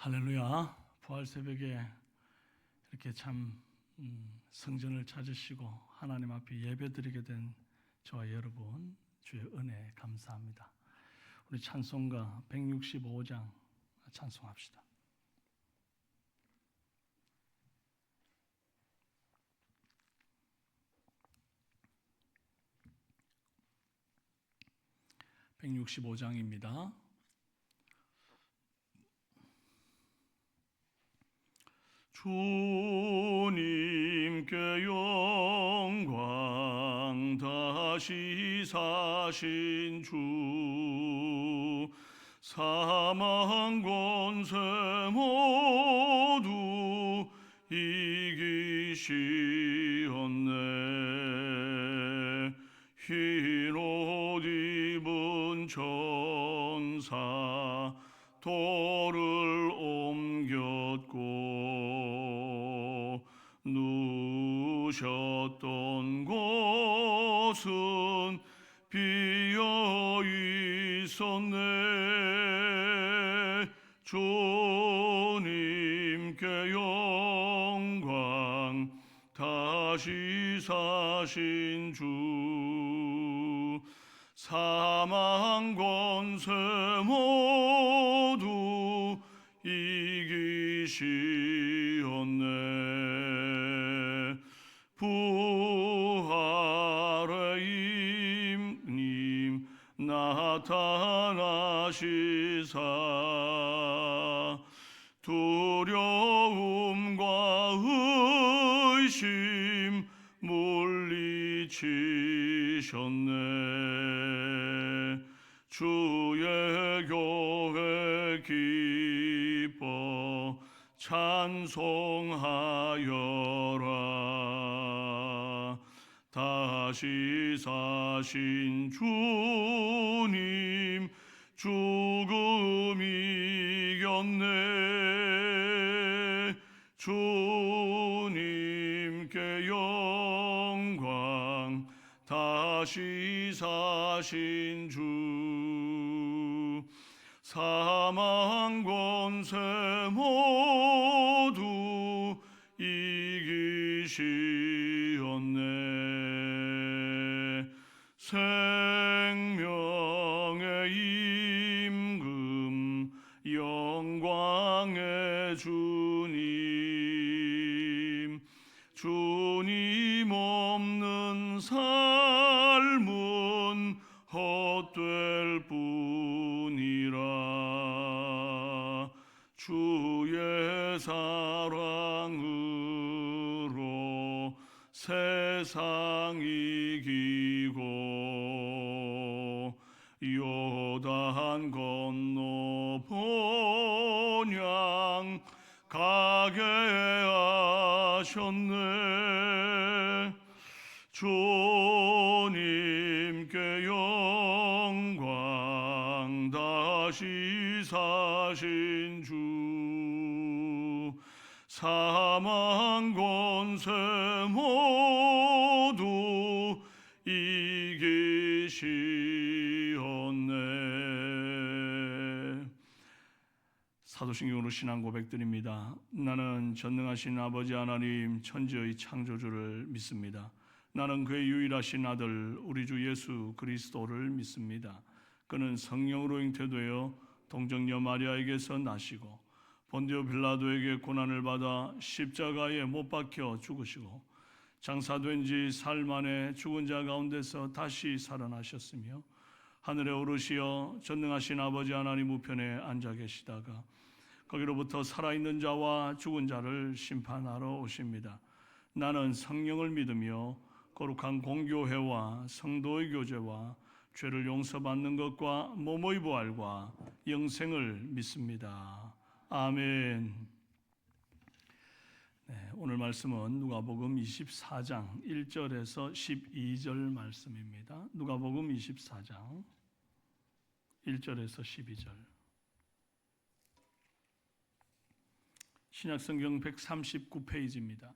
할렐루야. 부활 새벽에 이렇게 참 성전을 찾으시고 하나님 앞에 예배드리게 된 저와 여러분, 주의 은혜 감사합니다. 우리 찬송가 165장 찬송합시다. (165장입니다) 주님께 영광, 다시 사신 주, 사망 권세 모두 이기시었네. 흰 옷 입은 천사 돌을 옮겼고, 누우셨던 곳은 비어 있었네. 주님께 영광, 다시 사신 주, 사망 권세 모두 이기시었네. 부활의 임님 나타나시사 두려움과 의심 물리치셨네. 주의 교회 기뻐 찬송하여라. 다시 사신 주님, 죽음 이겼네. 주님께 영광, 다시 사신 주, 사망 권세 모두 이기시었네. 생명의 임금, 영광의 주님, 주님 없는 삶은 헛될 뿐이라. 주의 사랑으로 세상 이기고, 요단 건너 본향 가게 하셨네. 주님께 영광, 다시 사신 주, 사망 권세 모두 이기시었네. 사도신경으로 신앙 고백드립니다. 나는 전능하신 아버지 하나님, 천지의 창조주를 믿습니다. 나는 그의 유일하신 아들 우리 주 예수 그리스도를 믿습니다. 그는 성령으로 잉태되어 동정녀 마리아에게서 나시고 본디오 빌라도에게 고난을 받아 십자가에 못 박혀 죽으시고 장사된 지 사흘 만에 죽은 자 가운데서 다시 살아나셨으며 하늘에 오르시어 전능하신 아버지 하나님 우편에 앉아 계시다가 거기로부터 살아있는 자와 죽은 자를 심판하러 오십니다. 나는 성령을 믿으며 거룩한 공교회와 성도의 교제와 죄를 용서받는 것과 몸의 부활과 영생을 믿습니다. 아멘. 오늘 말씀은 누가복음 24장 1절에서 12절 말씀입니다. 누가복음 24장 1절에서 12절. 신약성경 139페이지입니다.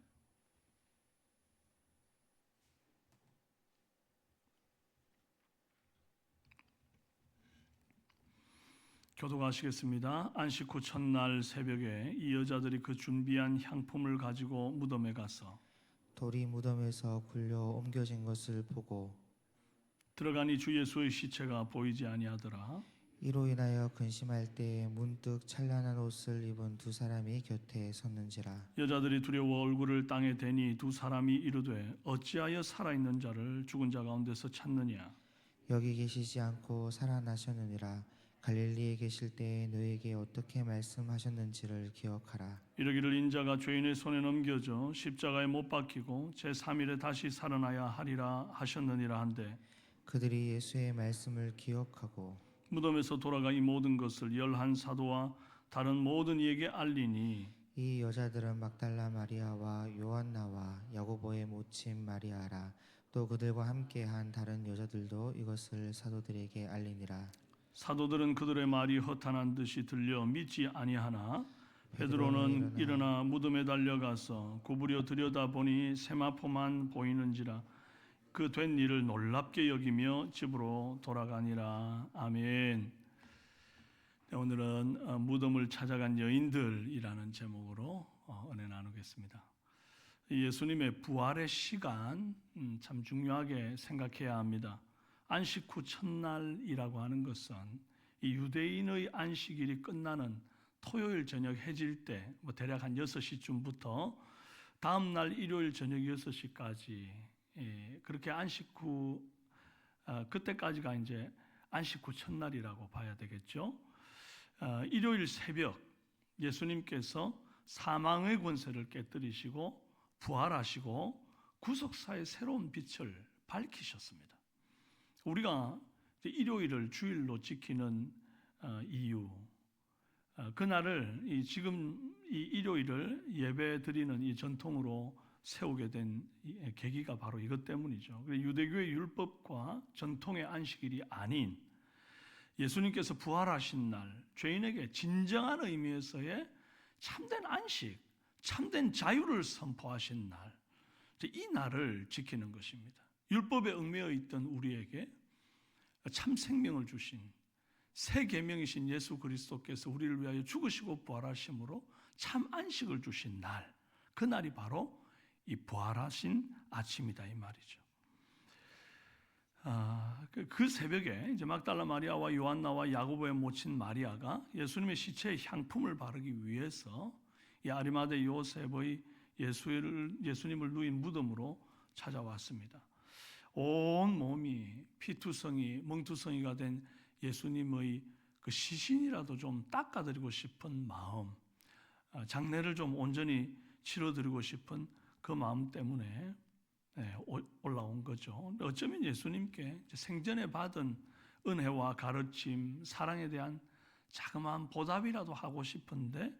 교도하시겠습니다. 안식 후 첫날 새벽에 이 여자들이 그 준비한 향품을 가지고 무덤에 가서 돌이 무덤에서 굴려 옮겨진 것을 보고 들어가니 주 예수의 시체가 보이지 아니하더라. 이로 인하여 근심할 때에 문득 찬란한 옷을 입은 두 사람이 곁에 섰는지라. 여자들이 두려워 얼굴을 땅에 대니 두 사람이 이르되 어찌하여 살아있는 자를 죽은 자 가운데서 찾느냐. 여기 계시지 않고 살아나셨느니라. 갈릴리에 계실 때에 너에게 어떻게 말씀하셨는지를 기억하라. 이르기를 인자가 죄인의 손에 넘겨져 십자가에 못 박히고 제3일에 다시 살아나야 하리라 하셨느니라 한데 그들이 예수의 말씀을 기억하고 무덤에서 돌아가 이 모든 것을 11 사도와 다른 모든 이에게 알리니 이 여자들은 막달라 마리아와 요한나와 야고보의 모친 마리아라. 또 그들과 함께한 다른 여자들도 이것을 사도들에게 알리니라. 사도들은 그들의 말이 허탄한 듯이 들려 믿지 아니하나 베드로는 일어나 무덤에 달려가서 구부려 들여다보니 세마포만 보이는지라 그 된 일을 놀랍게 여기며 집으로 돌아가니라. 아멘. 네, 오늘은 무덤을 찾아간 여인들이라는 제목으로 은혜 나누겠습니다. 예수님의 부활의 시간 참 중요하게 생각해야 합니다. 안식 후 첫날이라고 하는 것은 이 유대인의 안식일이 끝나는 토요일 저녁 해질 때 대략 한 6시쯤부터 다음 날 일요일 저녁 6시까지 그렇게 안식 후 그때까지가 이제 안식 후 첫날이라고 봐야 되겠죠. 일요일 새벽 예수님께서 사망의 권세를 깨뜨리시고 부활하시고 구속사의 새로운 빛을 밝히셨습니다. 우리가 일요일을 주일로 지키는 이유, 그날을 지금 이 일요일을 예배 드리는 이 전통으로 세우게 된 계기가 바로 이것 때문이죠. 유대교의 율법과 전통의 안식일이 아닌 예수님께서 부활하신 날, 죄인에게 진정한 의미에서의 참된 안식, 참된 자유를 선포하신 날, 이 날을 지키는 것입니다. 율법에 얽매여 있던 우리에게 참 생명을 주신 새 계명이신 예수 그리스도께서 우리를 위하여 죽으시고 부활하심으로 참 안식을 주신 날, 그 날이 바로 이 부활하신 아침이다 이 말이죠. 그 새벽에 이제 막달라 마리아와 요한나와 야고보의 모친 마리아가 예수님의 시체에 향품을 바르기 위해서 이 아리마대 요셉의 예수님을 누인 무덤으로 찾아왔습니다. 온 몸이 피투성이 멍투성이가 된 예수님의 그 시신이라도 좀 닦아드리고 싶은 마음, 장례를 좀 온전히 치러드리고 싶은 그 마음 때문에 올라온 거죠. 어쩌면 예수님께 생전에 받은 은혜와 가르침, 사랑에 대한 자그마한 보답이라도 하고 싶은데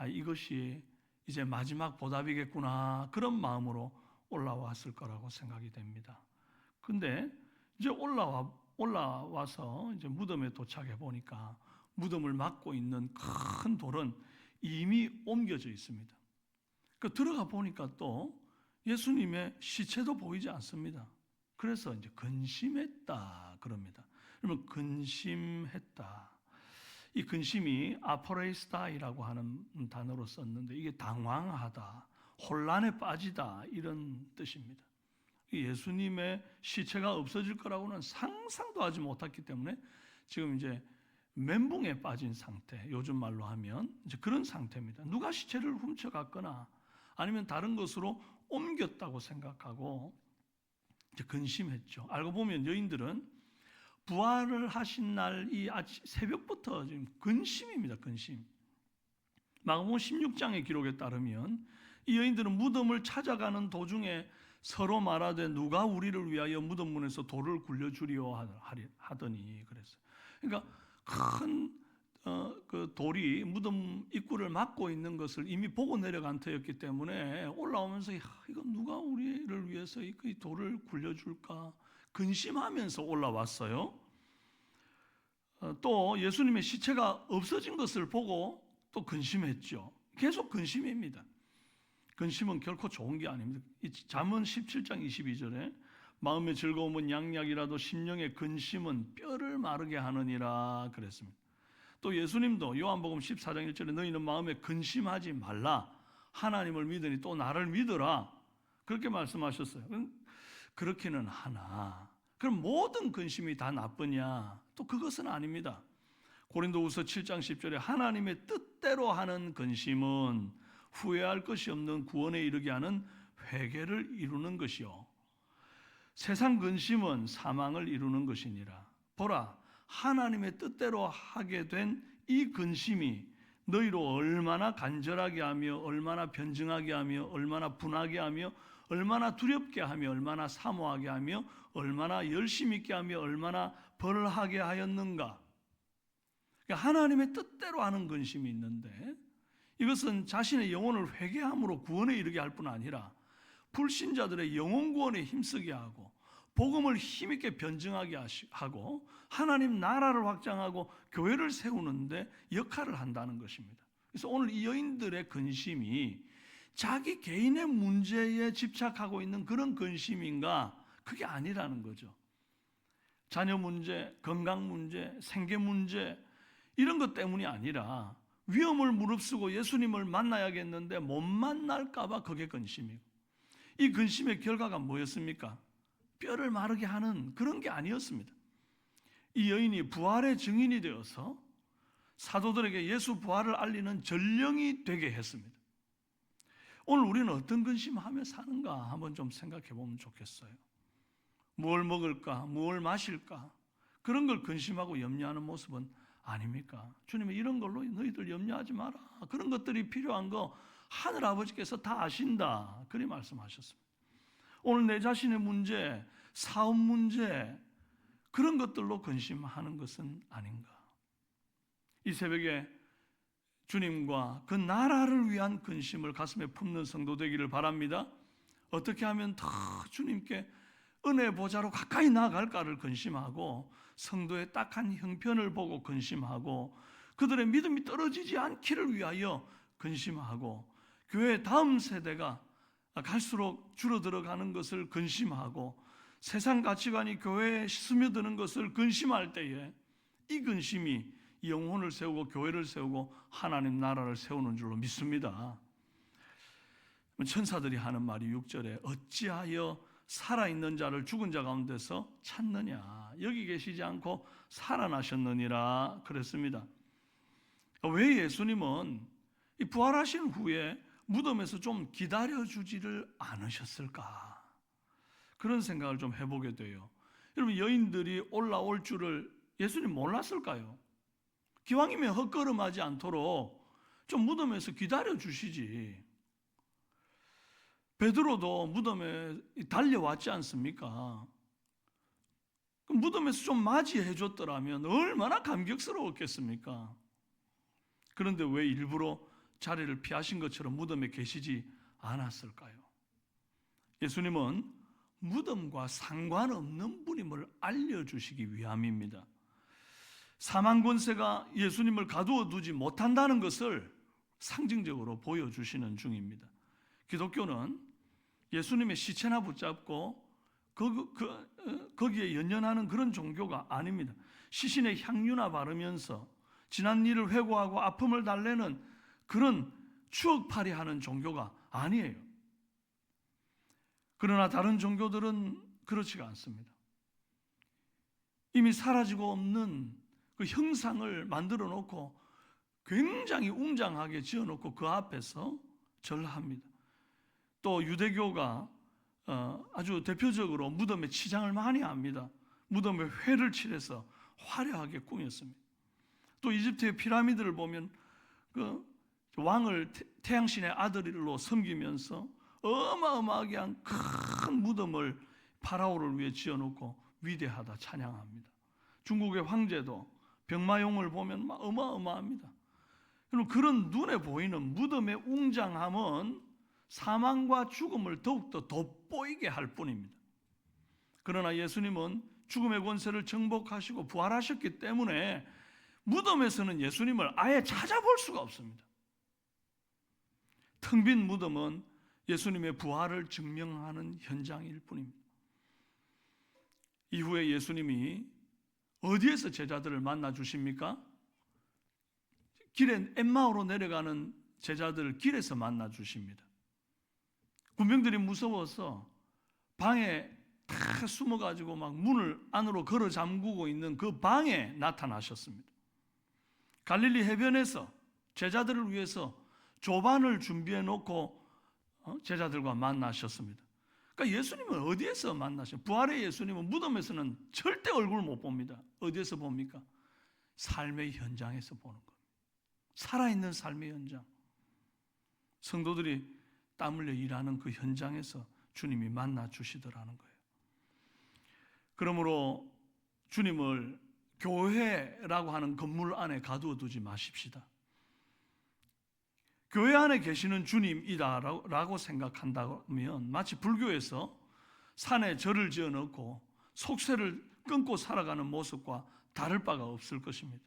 이것이 이제 마지막 보답이겠구나 그런 마음으로 올라왔을 거라고 생각이 됩니다. 근데 이제 올라와서 이제 무덤에 도착해 보니까 무덤을 막고 있는 큰 돌은 이미 옮겨져 있습니다. 들어가 보니까 또 예수님의 시체도 보이지 않습니다. 그래서 이제 근심했다 그럽니다. 그러면 근심했다. 이 근심이 아포레이스타이라고 하는 단어로 썼는데 이게 당황하다, 혼란에 빠지다 이런 뜻입니다. 예수님의 시체가 없어질 거라고는 상상도 하지 못했기 때문에 지금 이제 멘붕에 빠진 상태, 요즘 말로 하면 이제 그런 상태입니다. 누가 시체를 훔쳐갔거나 아니면 다른 것으로 옮겼다고 생각하고 이제 근심했죠. 알고 보면 여인들은 부활을 하신 날 이 새벽부터 지금 근심입니다. 근심. 마가복음 16장의 기록에 따르면 이 여인들은 무덤을 찾아가는 도중에 서로 말하되 누가 우리를 위하여 무덤 문에서 돌을 굴려주리오 하더니 그랬어요. 그러니까 큰 그 돌이 무덤 입구를 막고 있는 것을 이미 보고 내려간 터였기 때문에 올라오면서 이거 누가 우리를 위해서 이 돌을 굴려줄까 근심하면서 올라왔어요. 또 예수님의 시체가 없어진 것을 보고 또 근심했죠. 계속 근심입니다. 근심은 결코 좋은 게 아닙니다. 잠언 17장 22절에 마음의 즐거움은 양약이라도 심령의 근심은 뼈를 마르게 하느니라 그랬습니다. 또 예수님도 요한복음 14장 1절에 너희는 마음에 근심하지 말라. 하나님을 믿으니 또 나를 믿어라. 그렇게 말씀하셨어요. 그렇기는 하나 그럼 모든 근심이 다 나쁘냐? 또 그것은 아닙니다. 고린도후서 7장 10절에 하나님의 뜻대로 하는 근심은 후회할 것이 없는 구원에 이르게 하는 회개를 이루는 것이요 세상 근심은 사망을 이루는 것이니라. 보라, 하나님의 뜻대로 하게 된 이 근심이 너희로 얼마나 간절하게 하며 얼마나 변증하게 하며 얼마나 분하게 하며 얼마나 두렵게 하며 얼마나 사모하게 하며 얼마나 열심 있게 하며 얼마나 벌하게 하였는가. 그러니까 하나님의 뜻대로 하는 근심이 있는데 이것은 자신의 영혼을 회개함으로 구원에 이르게 할 뿐 아니라 불신자들의 영혼 구원에 힘쓰게 하고 복음을 힘있게 변증하게 하고 하나님 나라를 확장하고 교회를 세우는데 역할을 한다는 것입니다. 그래서 오늘 이 여인들의 근심이 자기 개인의 문제에 집착하고 있는 그런 근심인가? 그게 아니라는 거죠. 자녀 문제, 건강 문제, 생계 문제 이런 것 때문이 아니라 위험을 무릅쓰고 예수님을 만나야겠는데 못 만날까 봐 그게 근심이고 이 근심의 결과가 뭐였습니까? 뼈를 마르게 하는 그런 게 아니었습니다. 이 여인이 부활의 증인이 되어서 사도들에게 예수 부활을 알리는 전령이 되게 했습니다. 오늘 우리는 어떤 근심하며 사는가 한번 좀 생각해 보면 좋겠어요. 무엇을 먹을까? 무엇을 마실까? 그런 걸 근심하고 염려하는 모습은 아닙니까? 주님이 이런 걸로 너희들 염려하지 마라. 그런 것들이 필요한 거 하늘 아버지께서 다 아신다. 그리 말씀하셨습니다. 오늘 내 자신의 문제, 사업 문제 그런 것들로 근심하는 것은 아닌가. 이 새벽에 주님과 그 나라를 위한 근심을 가슴에 품는 성도 되기를 바랍니다. 어떻게 하면 더 주님께 은혜 보좌로 가까이 나아갈까를 근심하고 성도의 딱한 형편을 보고 근심하고 그들의 믿음이 떨어지지 않기를 위하여 근심하고 교회의 다음 세대가 갈수록 줄어들어가는 것을 근심하고 세상 가치관이 교회에 스며드는 것을 근심할 때에 이 근심이 영혼을 세우고 교회를 세우고 하나님 나라를 세우는 줄로 믿습니다. 천사들이 하는 말이 6절에 어찌하여 살아있는 자를 죽은 자 가운데서 찾느냐 여기 계시지 않고 살아나셨느니라 그랬습니다. 왜 예수님은 이 부활하신 후에 무덤에서 좀 기다려주지를 않으셨을까? 그런 생각을 좀 해보게 돼요. 여러분 여인들이 올라올 줄을 예수님 몰랐을까요? 기왕이면 헛걸음하지 않도록 좀 무덤에서 기다려주시지. 베드로도 무덤에 달려왔지 않습니까? 그 무덤에서 좀 맞이해 줬더라면 얼마나 감격스러웠겠습니까? 그런데 왜 일부러 자리를 피하신 것처럼 무덤에 계시지 않았을까요? 예수님은 무덤과 상관없는 분임을 알려주시기 위함입니다. 사망 권세가 예수님을 가두어 두지 못한다는 것을 상징적으로 보여주시는 중입니다. 기독교는 예수님의 시체나 붙잡고 거기에 연연하는 그런 종교가 아닙니다. 시신에 향유나 바르면서 지난 일을 회고하고 아픔을 달래는 그런 추억팔이 하는 종교가 아니에요. 그러나 다른 종교들은 그렇지가 않습니다. 이미 사라지고 없는 그 형상을 만들어 놓고 굉장히 웅장하게 지어 놓고 그 앞에서 절합니다. 또 유대교가 아주 대표적으로 무덤에 치장을 많이 합니다. 무덤에 회를 칠해서 화려하게 꾸몄습니다. 또 이집트의 피라미드를 보면 그 왕을 태양신의 아들로 섬기면서 어마어마하게 한 큰 무덤을 파라오를 위해 지어놓고 위대하다 찬양합니다. 중국의 황제도 병마용을 보면 막 어마어마합니다. 여러분 그런 눈에 보이는 무덤의 웅장함은 사망과 죽음을 더욱더 돋보이게 할 뿐입니다. 그러나 예수님은 죽음의 권세를 정복하시고 부활하셨기 때문에 무덤에서는 예수님을 아예 찾아볼 수가 없습니다. 텅 빈 무덤은 예수님의 부활을 증명하는 현장일 뿐입니다. 이후에 예수님이 어디에서 제자들을 만나 주십니까? 길에 엠마오로 내려가는 제자들을 길에서 만나 주십니다. 군병들이 무서워서 방에 다 숨어가지고 막 문을 안으로 걸어 잠그고 있는 그 방에 나타나셨습니다. 갈릴리 해변에서 제자들을 위해서 조반을 준비해 놓고 제자들과 만나셨습니다. 그러니까 예수님은 어디에서 만나셔? 부활의 예수님은 무덤에서는 절대 얼굴을 못 봅니다. 어디에서 봅니까? 삶의 현장에서 보는 겁니다. 살아있는 삶의 현장. 성도들이 땀 흘려 일하는 그 현장에서 주님이 만나 주시더라는 거예요. 그러므로 주님을 교회라고 하는 건물 안에 가두어 두지 마십시다. 교회 안에 계시는 주님이다라고 생각한다면 마치 불교에서 산에 절을 지어 넣고 속세를 끊고 살아가는 모습과 다를 바가 없을 것입니다.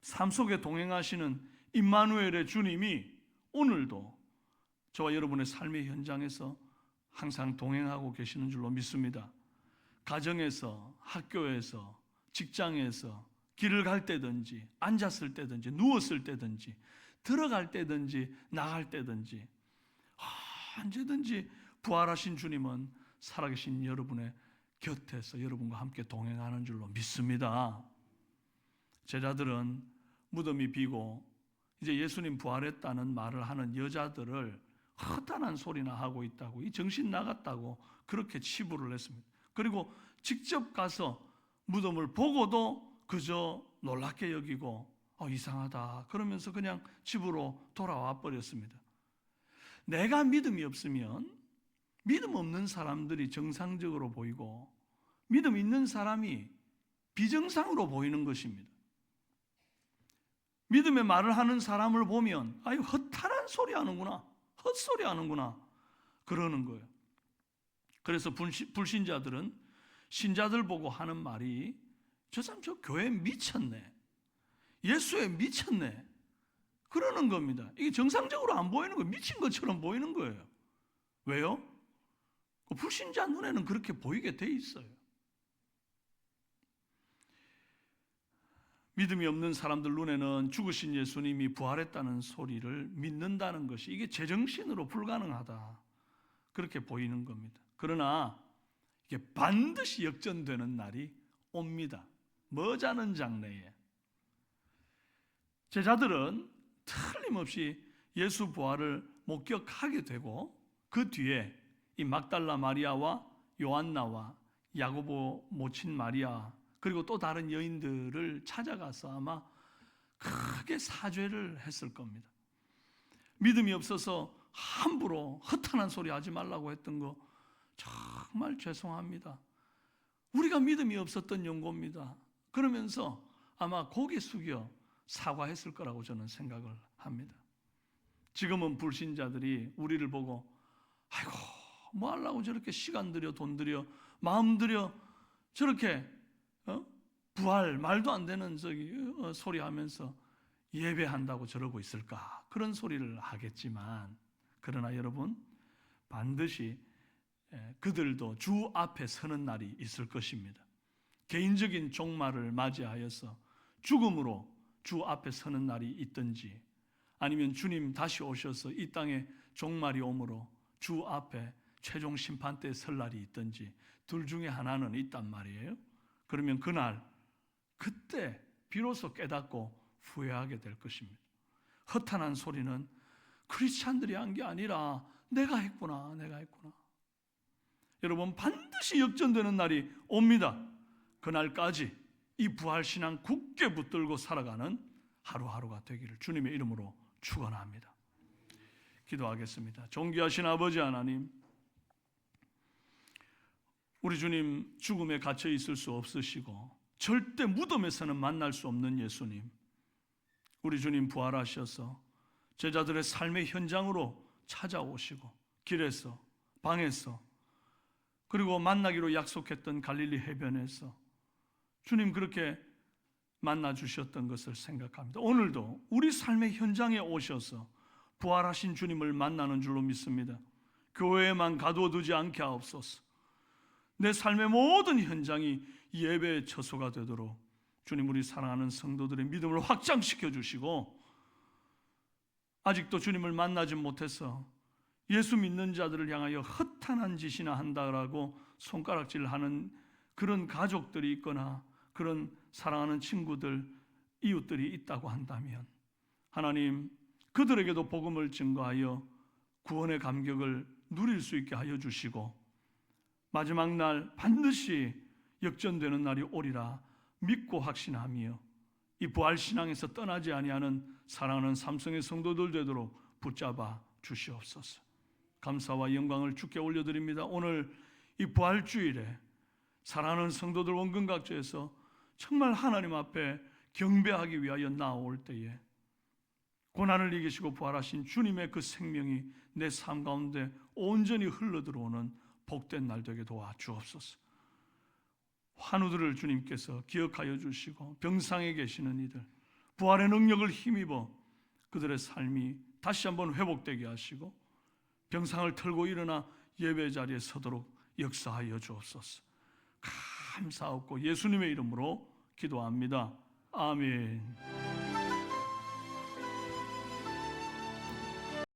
삶 속에 동행하시는 임마누엘의 주님이 오늘도 저와 여러분의 삶의 현장에서 항상 동행하고 계시는 줄로 믿습니다. 가정에서, 학교에서, 직장에서, 길을 갈 때든지, 앉았을 때든지, 누웠을 때든지, 들어갈 때든지, 나갈 때든지 언제든지 부활하신 주님은 살아계신 여러분의 곁에서 여러분과 함께 동행하는 줄로 믿습니다. 제자들은 무덤이 비고 이제 예수님 부활했다는 말을 하는 여자들을 허탄한 소리나 하고 있다고, 이 정신 나갔다고 그렇게 치부를 했습니다. 그리고 직접 가서 무덤을 보고도 그저 놀랍게 여기고 이상하다 그러면서 그냥 집으로 돌아와 버렸습니다. 내가 믿음이 없으면 믿음 없는 사람들이 정상적으로 보이고 믿음 있는 사람이 비정상으로 보이는 것입니다. 믿음의 말을 하는 사람을 보면 아유 허탄한 소리 하는구나, 헛소리 하는구나 그러는 거예요. 그래서 불신자들은 신자들 보고 하는 말이 저 사람 저 교회 미쳤네, 예수에 미쳤네 그러는 겁니다. 이게 정상적으로 안 보이는 거예요. 미친 것처럼 보이는 거예요. 왜요? 불신자 눈에는 그렇게 보이게 돼 있어요. 믿음이 없는 사람들 눈에는 죽으신 예수님이 부활했다는 소리를 믿는다는 것이 이게 제정신으로 불가능하다 그렇게 보이는 겁니다. 그러나 이게 반드시 역전되는 날이 옵니다. 머지않은 장래에 제자들은 틀림없이 예수 부활을 목격하게 되고 그 뒤에 이 막달라 마리아와 요한나와 야고보 모친 마리아 그리고 또 다른 여인들을 찾아가서 아마 크게 사죄를 했을 겁니다. 믿음이 없어서 함부로 허탄한 소리 하지 말라고 했던 거 정말 죄송합니다. 우리가 믿음이 없었던 연고입니다. 그러면서 아마 고개 숙여 사과했을 거라고 저는 생각을 합니다. 지금은 불신자들이 우리를 보고 아이고 뭐 하려고 저렇게 시간 들여 돈 들여 마음 들여 저렇게 부활 말도 안 되는 소리 하면서 예배한다고 저러고 있을까 그런 소리를 하겠지만 그러나 여러분 반드시 그들도 주 앞에 서는 날이 있을 것입니다. 개인적인 종말을 맞이하여서 죽음으로 주 앞에 서는 날이 있든지 아니면 주님 다시 오셔서 이 땅에 종말이 오므로 주 앞에 최종 심판 때 설 날이 있든지 둘 중에 하나는 있단 말이에요. 그러면 그날 그때 비로소 깨닫고 후회하게 될 것입니다. 허탄한 소리는 크리스찬들이 한 게 아니라 내가 했구나. 여러분 반드시 역전되는 날이 옵니다. 그날까지 이 부활신앙 굳게 붙들고 살아가는 하루하루가 되기를 주님의 이름으로 축원합니다. 기도하겠습니다. 존귀하신 아버지 하나님, 우리 주님 죽음에 갇혀 있을 수 없으시고 절대 무덤에서는 만날 수 없는 예수님, 우리 주님 부활하셔서 제자들의 삶의 현장으로 찾아오시고 길에서 방에서 그리고 만나기로 약속했던 갈릴리 해변에서 주님 그렇게 만나 주셨던 것을 생각합니다. 오늘도 우리 삶의 현장에 오셔서 부활하신 주님을 만나는 줄로 믿습니다. 교회에만 가두어두지 않게 하옵소서. 내 삶의 모든 현장이 예배의 처소가 되도록 주님 우리 사랑하는 성도들의 믿음을 확장시켜 주시고 아직도 주님을 만나지 못해서 예수 믿는 자들을 향하여 허탄한 짓이나 한다라고 손가락질하는 그런 가족들이 있거나 그런 사랑하는 친구들, 이웃들이 있다고 한다면 하나님, 그들에게도 복음을 증거하여 구원의 감격을 누릴 수 있게 하여 주시고 마지막 날 반드시 역전되는 날이 오리라 믿고 확신하며 이 부활신앙에서 떠나지 아니하는 사랑하는 삼성의 성도들 되도록 붙잡아 주시옵소서. 감사와 영광을 주께 올려드립니다. 오늘 이 부활주일에 사랑하는 성도들 원근각지에서 정말 하나님 앞에 경배하기 위하여 나올 때에 고난을 이기시고 부활하신 주님의 그 생명이 내 삶 가운데 온전히 흘러들어오는 복된 날 되게 도와주옵소서. 환우들을 주님께서 기억하여 주시고 병상에 계시는 이들 부활의 능력을 힘입어 그들의 삶이 다시 한번 회복되게 하시고 병상을 털고 일어나 예배 자리에 서도록 역사하여 주옵소서. 감사하고 예수님의 이름으로 기도합니다. 아멘.